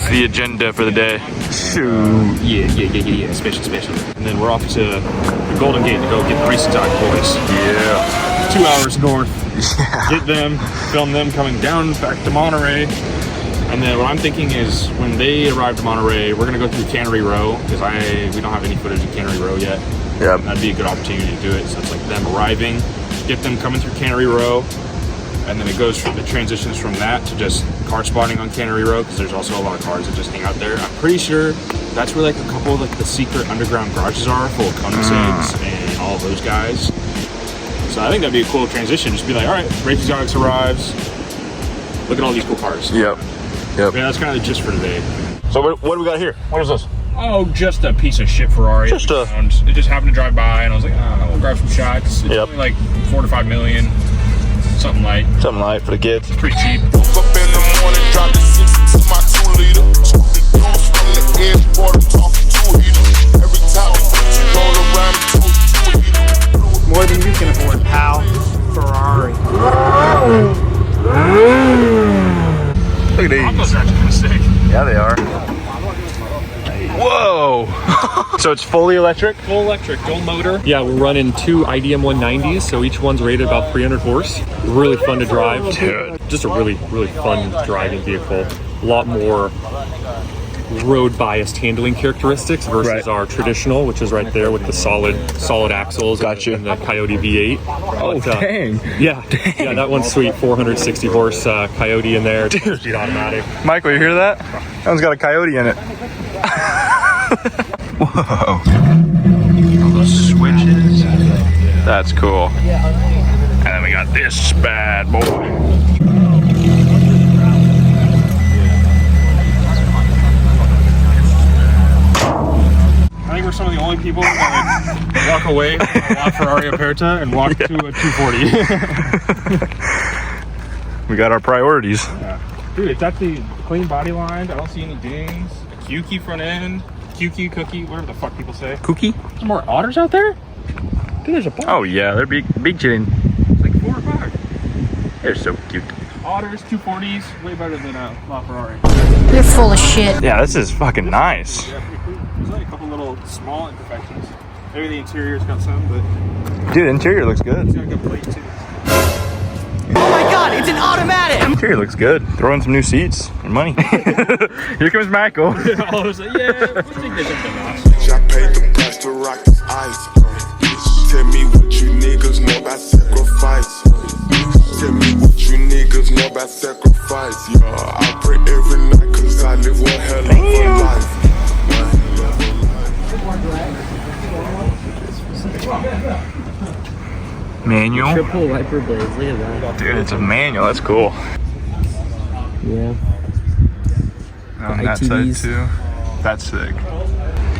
What's the agenda for the day? Shoot. Yeah. Special. And then we're off to the Golden Gate to go get the Race Exotic boys. Yeah. 2 hours north. Yeah. Get them, film them coming down back to Monterey. And then what I'm thinking is when they arrive to Monterey, we're gonna go through Cannery Row because we don't have any footage of Cannery Row yet. Yeah. That'd be a good opportunity to do it. So it's like them arriving, get them coming through Cannery Row, and then it transitions from that to just car spotting on Cannery Row because there's also a lot of cars that just hang out there. I'm pretty sure that's where like a couple of like the secret underground garages are full of Koenigseggs and all those guys. So I think that'd be a cool transition. Just be like, all right, Race Exotics arrives. Look at all these cool cars. Yep. Yeah, that's kind of the gist for today. So what do we got here? What is this? Oh, just a piece of shit Ferrari. It just happened to drive by, and I was like, we'll grab some shots. It's only like 4 to 5 million, something light. Something light for the kids. It's pretty cheap. Woke up in the morning, dropped the 6 to my 2-liter. The doors from the edge, bought a talking 2 heater. Every time you roll around the 2 heater. More than you can afford, pal. Ferrari. Look at these. Those are actually kind of sick. Yeah, they are. Whoa! So it's fully electric? Full electric, dual motor. Yeah, we're running 2 IDM 190s, so each one's rated about 300 horse. Really fun to drive. Dude. Just a really fun driving vehicle. A lot more road biased handling characteristics versus our traditional, which is right there with the solid axles. Gotcha. And the Coyote V8. Oh, dang. Yeah, that one's sweet. 460 horse Coyote in there. 2-speed automatic. Michael, you hear that? That one's got a Coyote in it. Whoa. All those switches. That's cool. And then we got this bad boy. I think we're some of the only people that like, walk away from a Ferrari Aperta and walk to a 240. We got our priorities. Yeah. Dude, it's got the clean body line. I don't see any dings. A Q-key front end. Q-key, cookie, whatever the fuck people say. Cookie? There's more otters out there? Dude, there's a bunch. Oh yeah, they're big chicken. It's like 4 or 5. They're so cute. Otters, 240s, way better than a Ferrari. You're full of shit. Yeah, this is fucking nice. Yeah, pretty cool. There's only a couple little small imperfections. Maybe the interior's got some, but Dude, the interior looks it's good. got a good plate too. Oh my god, it's an automatic! Interior looks good. Throw in some new seats and money. Here comes Michael. I was like, yeah, we think there's something else. I paid the price to rock the ice. Tell me what you niggas know about sacrifice. Tell me what you niggas know about sacrifice. Yeah, I pray every night cause I live one hell of a life. Manual. Triple wiper blades, look at that. Dude, it's a manual. That's cool. Yeah. On that side ITVs. too. That's sick.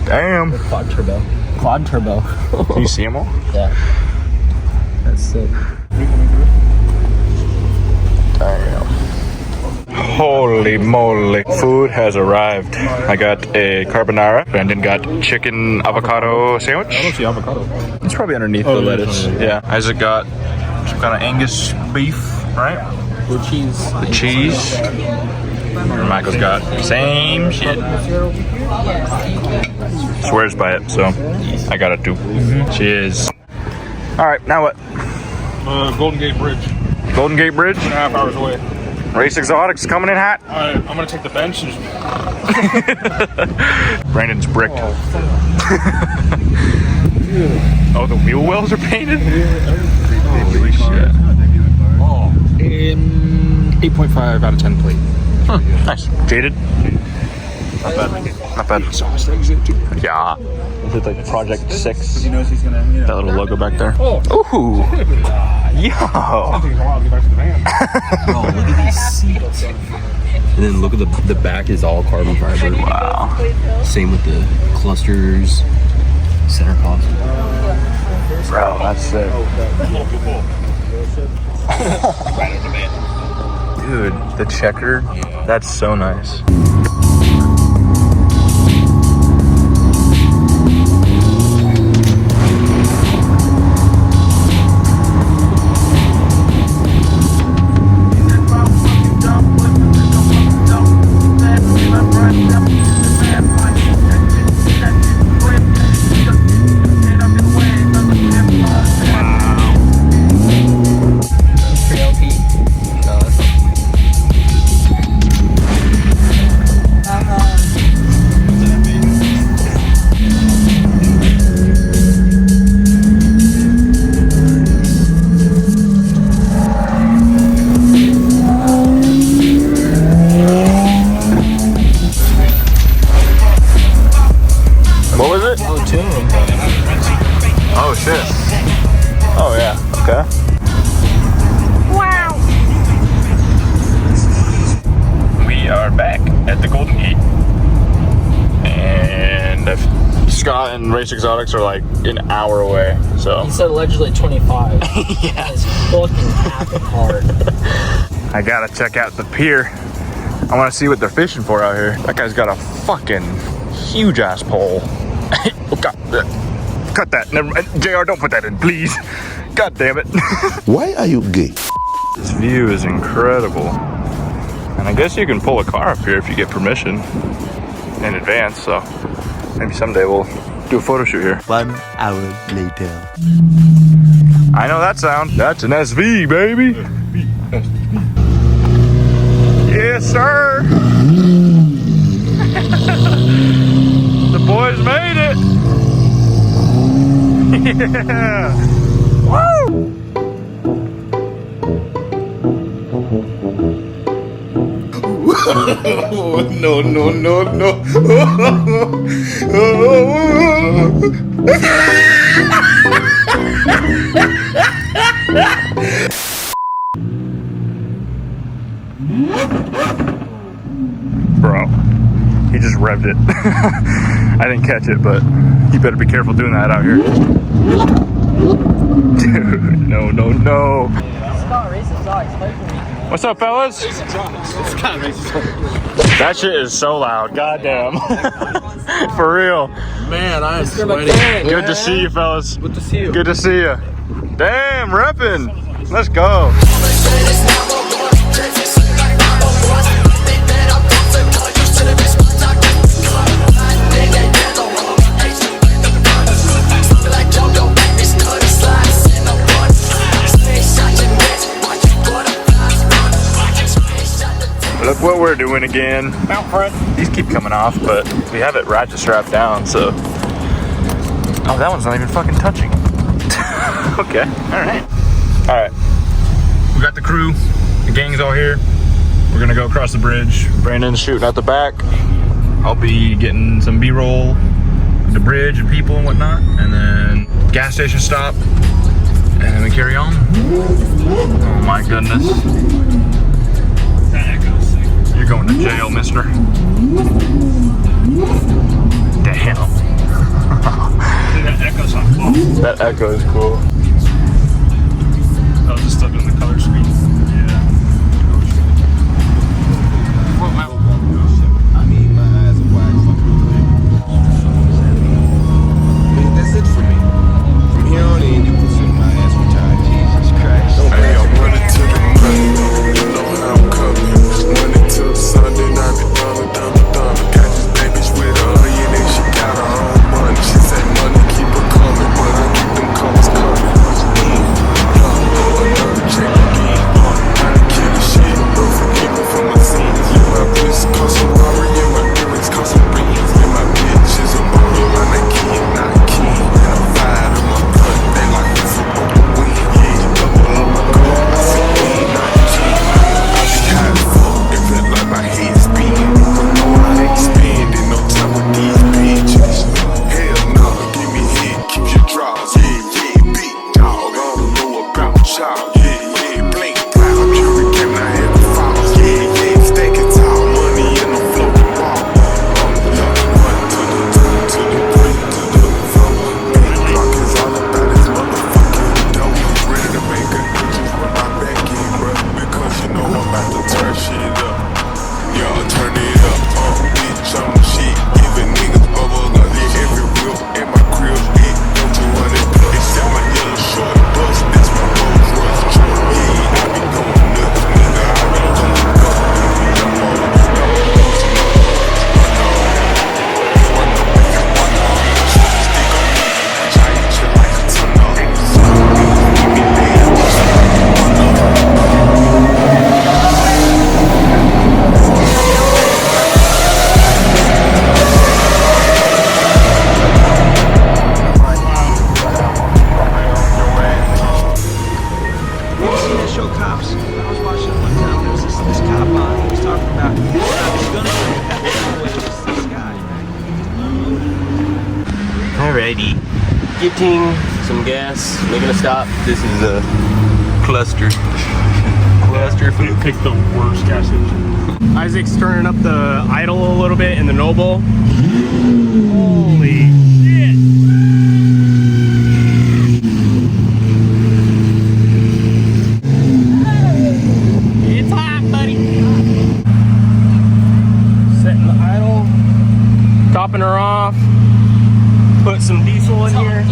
Damn. Quad turbo. Quad turbo. Can you see them all? Yeah. That's sick. Damn. Holy moly. Food has arrived. I got a carbonara. Brandon got chicken avocado sandwich. I don't see avocado. It's probably underneath the lettuce. Yeah. Isaac got some kind of Angus beef, right? Blue cheese. The cheese. And Michael's got the same shit. Swears by it, so I got it too. Cheers. All right, now what? Golden Gate Bridge. Golden Gate Bridge. 2.5 hours away. Race Exotics coming in hot. Alright, I'm gonna take the bench and just... Brandon's bricked. Oh, the wheel wells are painted? Holy shit. 8.5 out of 10 plate. Huh, nice. Jaded? Not bad. Not bad. Yeah. Is it like Project 6? He knows he's gonna, That little logo back there. Oh. Ooh. Yo. Takes a while to get back to the van. Oh, look at these seats. And then look at the back is all carbon fiber. Wow. Same with the clusters, center console. Bro, that's sick. Dude, the checker, that's so nice. What was it? Oh, two of them. Oh shit. Oh yeah. Okay. Wow. We are back at the Golden Gate, and Scott and Race Exotics are like an hour away. So He said allegedly 25. yeah. It's fucking happened hard. I gotta check out the pier. I want to see what they're fishing for out here. That guy's got a fucking huge ass pole. Oh, God. Cut that. Never mind. JR, don't put that in, please. God damn it. Why are you gay? This view is incredible. And I guess you can pull a car up here if you get permission in advance. So maybe someday we'll do a photo shoot here. 1 hour later. I know that sound. That's an SV, baby. Yes, sir. The boys made it. Yeah. Woo! No, no, no, no. Bro, he just revved it. I didn't catch it, but you better be careful doing that out here. Dude, no, no, no. Scott Race Exotics, play for me. What's up, fellas? That shit is so loud. Goddamn. For real. Man, I am sweating. Good to see you, fellas. Good to see you. Good to see you. Damn, reppin'. Let's go. Look what we're doing again. Mount front. These keep coming off, but we have it ratchet strapped down, so. Oh, that one's not even fucking touching. Okay, alright. Alright. We got the crew. The gang's all here. We're gonna go across the bridge. Brandon's shooting out the back. I'll be getting some B-roll of the bridge and people and whatnot. And then gas station stop. And then we carry on. Oh my goodness. You're going to jail, mister. Damn. That echo's on. That echo is cool. I was just stuck in the color screen. Yeah. I mean, my eyes are wide fucking clear. That's it for me. From here on in, you consider my ass retired. Jesus Christ. Don't There you go. run it to the money. You know how I'm coming. Money till Sunday night, be done, done, done. Got this bad bitch with a onion and she got her own money. She said money keep her coming, but I keep them calls coming. Alrighty. Getting some gas, making a stop. This is a cluster. Cluster You food. picked the worst gas station. Isaac's turning up the idle a little bit in the Noble. Holy shit! It's hot, buddy. Setting the idle, topping her off. Put some diesel in here.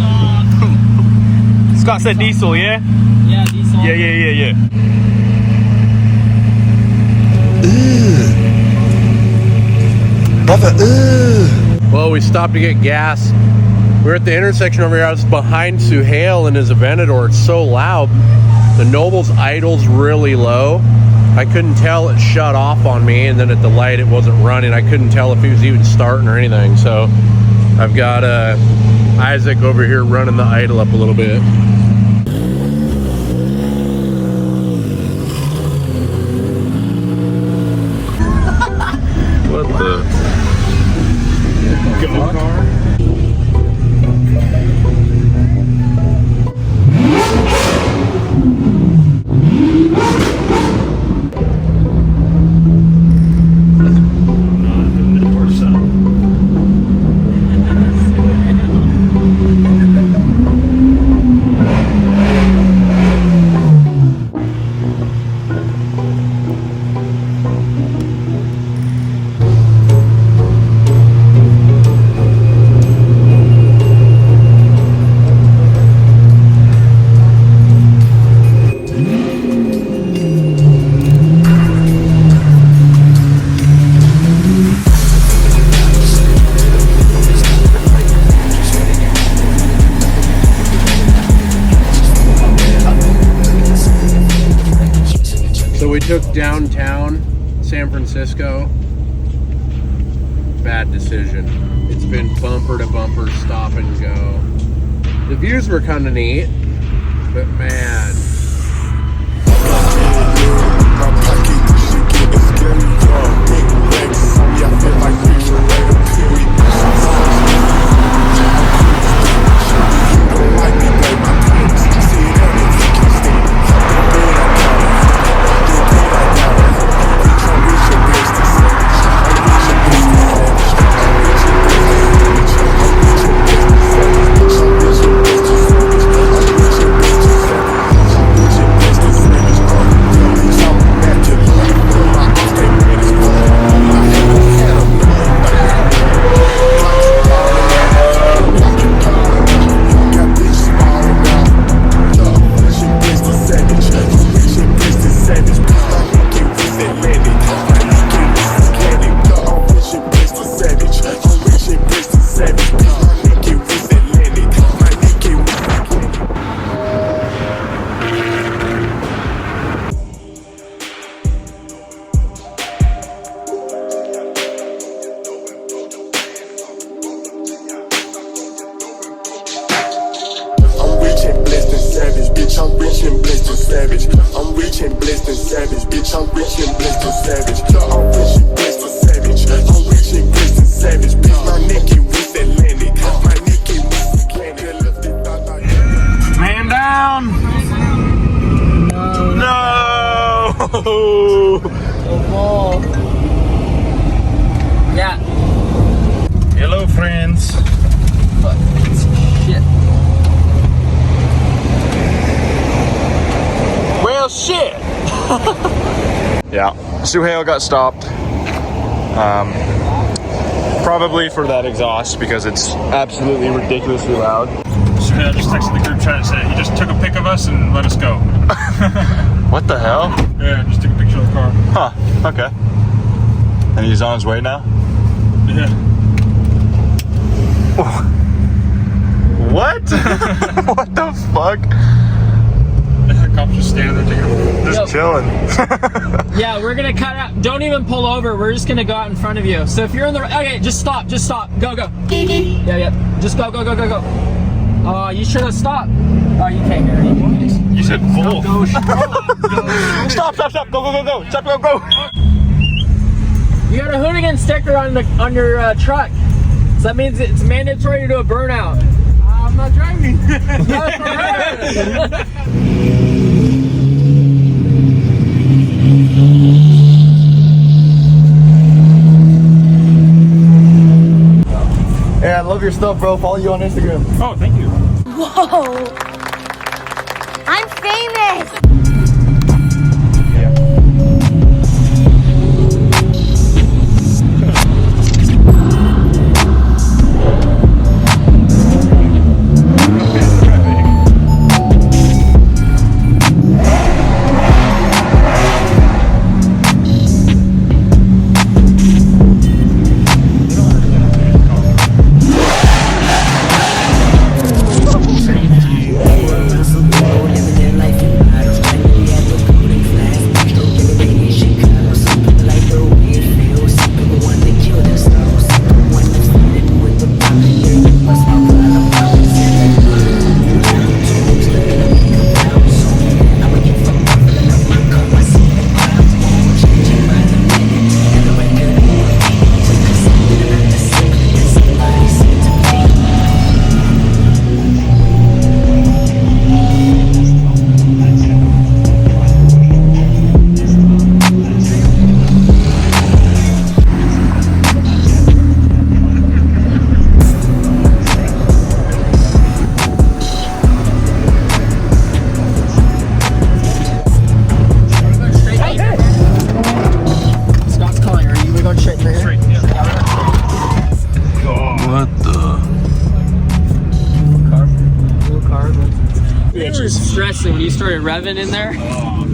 Scott said diesel, yeah? Yeah, diesel. Yeah. Well, we stopped to get gas. We're at the intersection over here. I was behind Suhail and his Aventador. It's so loud. The Noble's idle's really low. I couldn't tell it shut off on me, and then at the light it wasn't running. I couldn't tell if he was even starting or anything. So I've got Isaac over here running the idle up a little bit. What the? Go car. So we took downtown San Francisco. Bad decision. It's been bumper to bumper, stop and go. The views were kind of neat, but man. I'm rich and blessed and savage. I'm rich and blessed and savage. Bitch, I'm rich and blessed and savage. I'm rich and blessed and savage. I'm rich and blessed and savage. Bitch, my Nicky with Atlantic. My Nicky with Atlantic. Man down! No! Oh, yeah. Hello, friends. Shit. Well, shit! Yeah, Suhail got stopped. Probably for that exhaust because it's absolutely ridiculously loud. Suhail just texted the group chat and said he just took a pic of us and let us go. What the hell? Yeah, just took a picture of the car. Huh, okay. And he's on his way now? Yeah. What? What the fuck? The cops just standing there taking a Just chilling. Yeah, we're gonna cut out. Don't even pull over. We're just gonna go out in front of you. So if you're in the okay, just stop. Go. Yeah. Just go. Oh, you should have stopped. Oh, you can't hear me. You said bull. Go. Stop, go. Stop, go. You got a hooligan sticker on your truck. So that means it's mandatory to do a burnout. I'm not driving. Yeah, I love your stuff, bro. Follow you on Instagram. Oh, thank you. Whoa! I'm famous! Stressing when you started revving in there.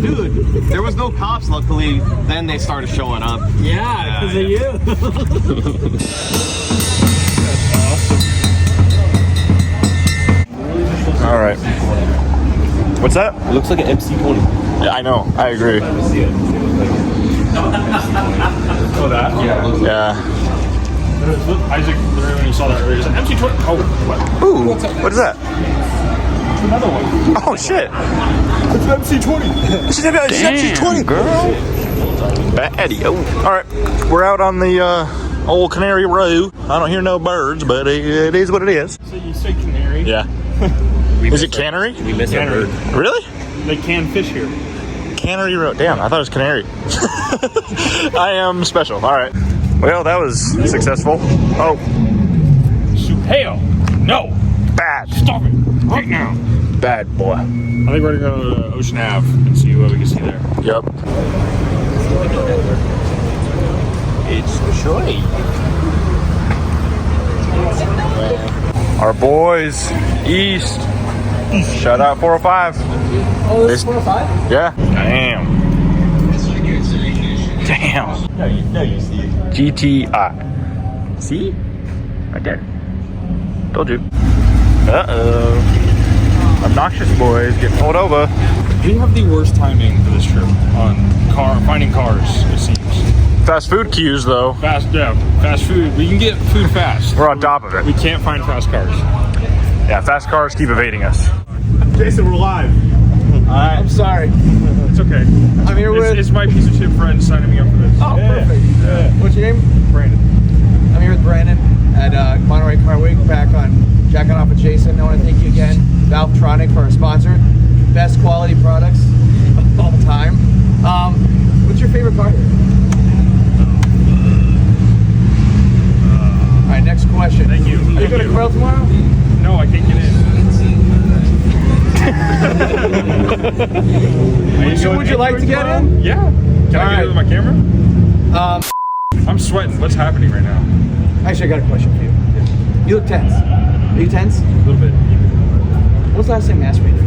Dude, there was no cops, luckily. Then they started showing up. Yeah, because of you. All right. What's that? It looks like an MC20. Yeah, I know. I agree. Oh, that? Yeah. Isaac, when you saw that earlier, MC20. Oh, what? Ooh, what is that? Another one. Oh shit! It's an MC20. It's an MC20, girl. Baddie. Oh, all right. We're out on the old Cannery Row. I don't hear no birds, but it is what it is. So you say Canary? Yeah. Is it Cannery? We missed a bird. Really? They can fish here. Cannery Row. Damn, I thought it was Canary. I am special. All right. Well, that was successful. Oh. Hell, no. Bad. Stop it right now. Bad boy. I think we're gonna go to Ocean Ave and see what we can see there. Yep. It's Troy. Our boys, East. Shout out 405. Oh, this is 405? Yeah. Damn. No, you see it. GTI. See? Right there. Told you. Uh-oh. Obnoxious boys getting pulled over. We have the worst timing for this trip on finding cars, it seems. Fast food queues, though. Fast food. We can get food fast. We're on top of it. We can't find fast cars. Yeah, fast cars keep evading us. Jason, we're live. I'm sorry. It's okay. I'm here with... It's my piece of shit friend signing me up for this. Oh, perfect. Yeah. What's your name? Brandon. I'm here with Brandon at Monterey Car Week, back on jacking off with Jason. I want to thank you again, Valvetronic, for our sponsor. Best quality products all the time. What's your favorite car here? All right, next question. Thank you. Are you going to Coral tomorrow? No, I can't get in. Would you like to get in? Yeah. Can I get in with my camera? I'm sweating. What's happening right now? Actually, I got a question for you. You look tense. Are you tense? A little bit. When was the last time you masturbated?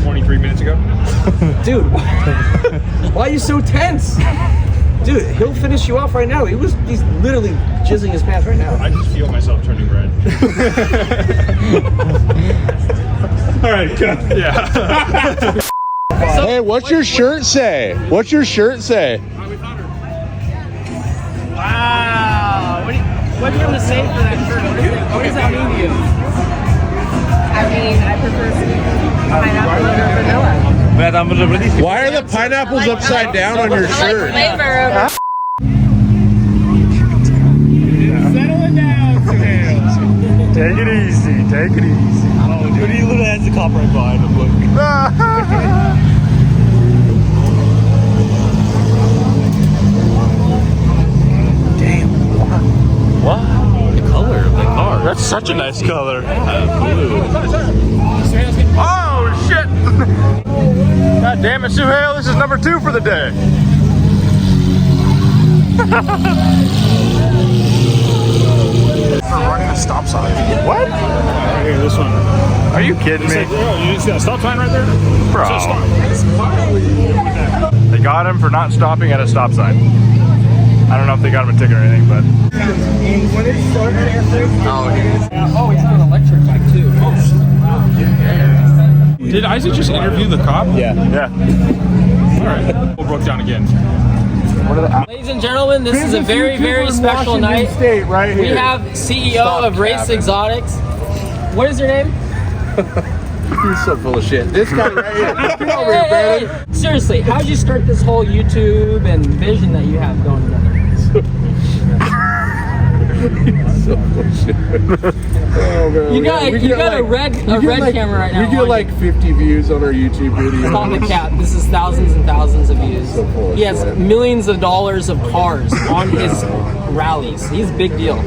23 minutes ago. Dude, why are you so tense? Dude, he'll finish you off right now. He's literally jizzing his pants right now. I just feel myself turning red. All right, good. Yeah. Hey, what's your shirt say? What's your shirt say? Wow. What do you have to say for that shirt? What does that mean to you? I mean, I prefer pineapple over vanilla. Why are the pineapples upside down on your shirt? Flavor over. Settle it down, Sam. Take it easy. Take it easy. Oh, dude, he literally has the cop right behind him. Look. Damn. What? The color of the car. That's such a nice color. Blue. Oh, shit. God damn it, Suhail. This is number 2 for the day. For running a stop sign. What? Here, this one. Are you kidding me? You didn't see that stop sign right there? Bro. So stop. They got him for not stopping at a stop sign. I don't know if they got him a ticket or anything, but... Oh, he's on an electric bike too. Did Isaac just interview the cop? Yeah. All right. We'll broke down again. Ladies and gentlemen, this is a very, very special night. State right here. We have CEO of Race Exotics. What is your name? You're so full of shit. This guy right here. Come over here, Brandon. Hey. Seriously, how did you start this whole YouTube and vision that you have going together? So full of shit. Oh, man. You got a red camera right now. We get like 50 views on our YouTube video. It's on the cap. This is thousands and thousands of views. So full of He has shit. millions of dollars of cars on his rallies. He's a big deal.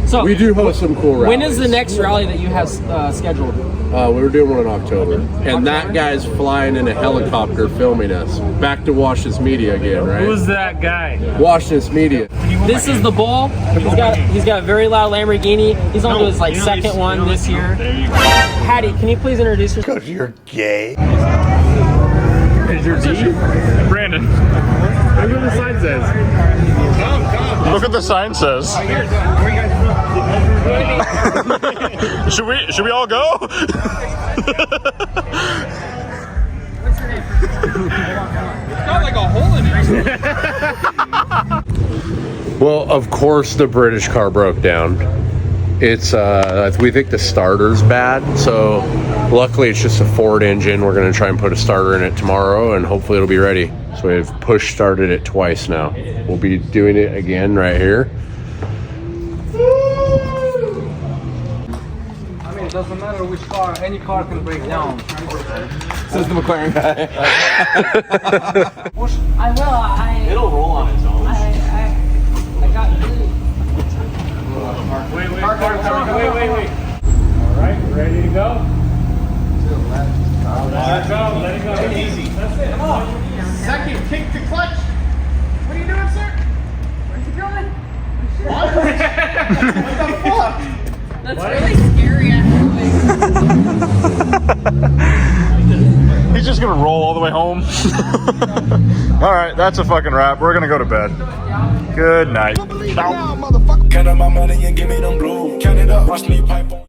So We do host some cool rallies. when is the next rally that you have scheduled? We were doing one in October. And that guy's flying in a helicopter filming us. Back to Woyshnis Media again, right? Who's that guy? Woyshnis Media. This is the bull. He's got a very loud Lamborghini. He's on to his second one this year. There you go. Hattie, can you please introduce yourself? Because you're gay. Is your D? Brandon. Look what the sign says. Look what the sign says. Should we all go? Got like a hole in it. Well, of course the British car broke down. It's we think the starter's bad, so luckily it's just a Ford engine. We're gonna try and put a starter in it tomorrow and hopefully it'll be ready. So we've push started it twice now. We'll be doing it again right here. I mean, it doesn't matter which car, any car can break down. Says the McLaren guy. I will. It'll roll on its own. I got you. Wait. All right, ready to go? Let it go. Easy. That's it. Come on. Second kick to clutch. What are you doing, sir? Where's he going? What the fuck? That's really scary, actually. He's just gonna roll all the way home. All right, that's a fucking wrap. We're gonna go to bed. Good night. Count up my money and give me them blue. Count it up, watch me pipe on.